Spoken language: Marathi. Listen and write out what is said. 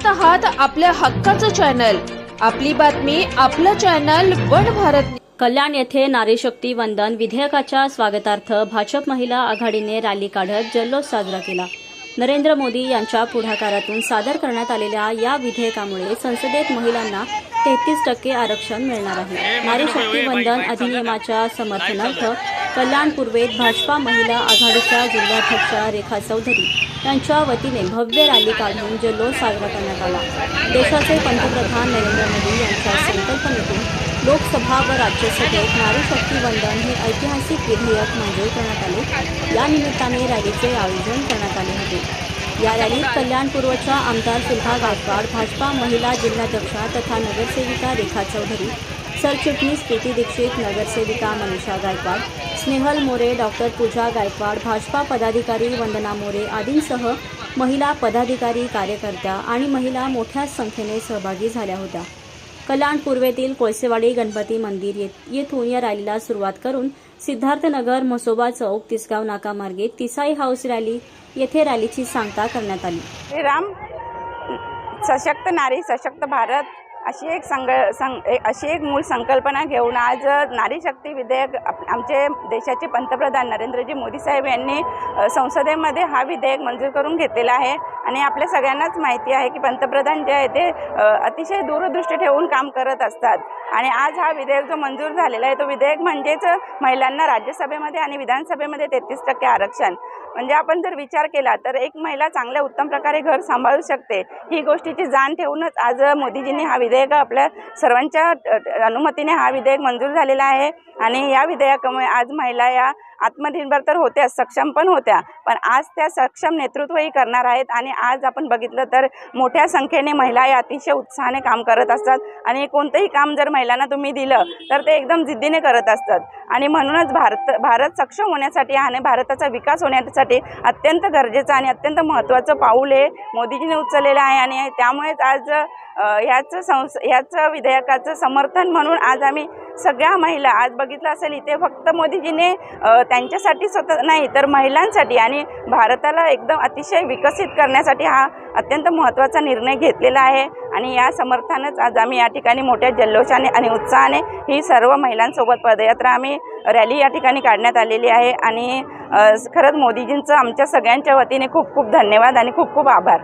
आहात आपल्या हक्काचं चॅनल, आपली बातमी, आपलं चॅनल वन भारत। कल्याण येथे नारी शक्ती वंदन विधेयकाच्या स्वागतार्थ भाजप महिला आघाडीने रॅली काढत जल्लोष साजरा केला। नरेंद्र मोदी यांच्या पुढाकारातून सादर करण्यात आलेल्या या विधेयकामुळे संसदेत महिलांना 33% आरक्षण मिळणार आहे। नारी शक्ती वंदन अधिनियमाच्या समर्थनार्थ कल्याण पूर्वेत भाजपा महिला आघाडीच्या जिल्हाध्यक्षा रेखा चौधरी यांच्या वतीने भव्य रॅली काढून जल्लोष साजरा करण्यात आला। देशाचे पंतप्रधान नरेंद्र मोदी यांच्या संकल्पनेतून लोकसभा व राज्यसभेत नारी शक्ती वंदन हे ऐतिहासिक विधेयक मंजूर करण्यात आले। या निमित्ताने रॅलीचे आयोजन करण्यात आले होते। या रॅलीत कल्याण पूर्वच्या आमदार सुलभा गायकवाड, भाजपा महिला जिल्हाध्यक्षा तथा नगरसेविका रेखा चौधरी, सरचिटणीस प्रीती दीक्षित, नगरसेविका मनीषा गायकवाड, स्नेहल मोरे, डॉक्टर पूजा गायकवाड, भाजपा पदाधिकारी वंदना मोरे आदींसह महिला पदाधिकारी, कार्यकर्त्या आणि महिला मोठ्या संख्येने सहभागी झाल्या होत्या। कल्याण पूर्वेतील कोळसेवाडी गणपती मंदिर येथून या रॅलीला सुरुवात करून सिद्धार्थनगर, म्हसोबा चौक, तिसगाव नाका मार्गे तिसाई हाऊस रॅली येथे रॅलीची सांगता करण्यात आली। श्रीराम सशक्त नारी सशक्त भारत अशी एक मूळ संकल्पना घेऊन आज नारी शक्ती विधेयक आमचे देशाचे पंतप्रधान नरेंद्रजी मोदी साहेब यांनी संसदेमध्ये हा विधेयक मंजूर करून घेतलेला आहे। आणि आपल्या सगळ्यांनाच माहिती आहे की पंतप्रधान जे आहे ते अतिशय दूरदृष्टी ठेवून काम करत असतात। आणि आज हा विधेयक जो मंजूर झालेला आहे तो विधेयक म्हणजेच महिलांना राज्यसभेमध्ये आणि विधानसभेमध्ये 33% आरक्षण। म्हणजे आपण जर विचार केला तर एक महिला चांगल्या उत्तम प्रकारे घर सांभाळू शकते, ही गोष्टीची जाण ठेवूनच आज मोदीजींनी हा विधेयक आपल्या सर्वांच्या अनुमतीने हा विधेयक मंजूर झालेला आहे। आणि या विधेयकामुळे आज महिला या आत्मनिर्भर तर होत्या, सक्षम पण होत्या, पण आज त्या सक्षम नेतृत्वही करणार आहेत। आणि आज आपण बघितलं तर मोठ्या संख्येने महिला या अतिशय उत्साहाने काम करत असतात आणि कोणतंही काम जर महिलांना तुम्ही दिलं तर ते एकदम जिद्दीने करत असतात। आणि म्हणूनच भारत सक्षम होण्यासाठी आणि भारताचा विकास होण्यासाठी अत्यंत गरजेचं आणि अत्यंत महत्त्वाचं पाऊल हे मोदीजींनी उचललेलं आहे। आणि त्यामुळेच आज याचं विधेयकाचं समर्थन म्हणून आज आम्ही सगळ्या महिला आज बघितलं असेल इथे फक्त मोदीजीने त्यांच्यासाठी स्वतः नाही तर महिलांसाठी आणि भारताला एकदम अतिशय विकसित करण्यासाठी हा अत्यंत महत्त्वाचा निर्णय घेतलेला आहे। आणि या समर्थनानंच आज आम्ही या ठिकाणी मोठ्या जल्लोषाने आणि उत्साहाने ही सर्व महिलांसोबत पदयात्रा आम्ही रॅली या ठिकाणी काढण्यात आलेली आहे। आणि खरंच मोदीजींचं आमच्या सगळ्यांच्या वतीने खूप खूप धन्यवाद आणि खूप खूप आभार।